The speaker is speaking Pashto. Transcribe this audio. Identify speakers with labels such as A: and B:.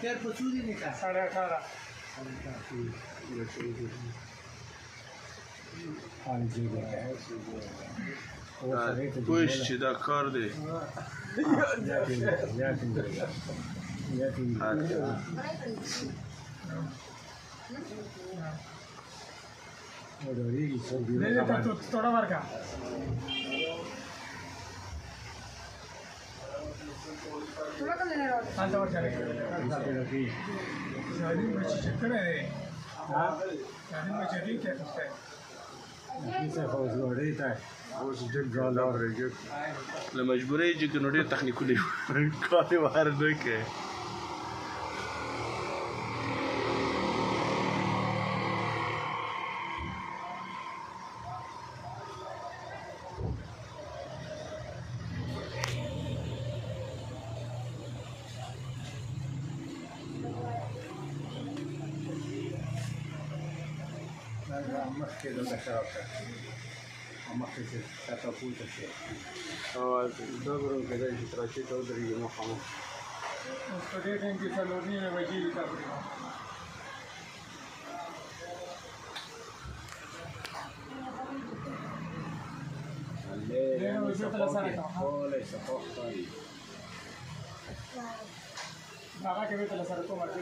A: स्क्वायर पर सूदी निकाल
B: 18.5
C: پوه چې دا کار دی
B: थोड़ा बार का
D: थोड़ा कम लेने रहो
B: हाँ तो और चलेगा शादी में चक्कर है शादी में चली क्या करता है
C: له مجبورۍ چې نو ډېر تخنیکونه کار یې وهر نه کوي
A: مخکې دلته خراب کړه مخکې چې شاته پورته شي
E: دا برو کېدای چې کراچۍ ته ودرېږي مخامخ
B: اوس په دې ټایم کې څلور نیمې بجې دي تقریبا هغه کې به تل سره کومه چې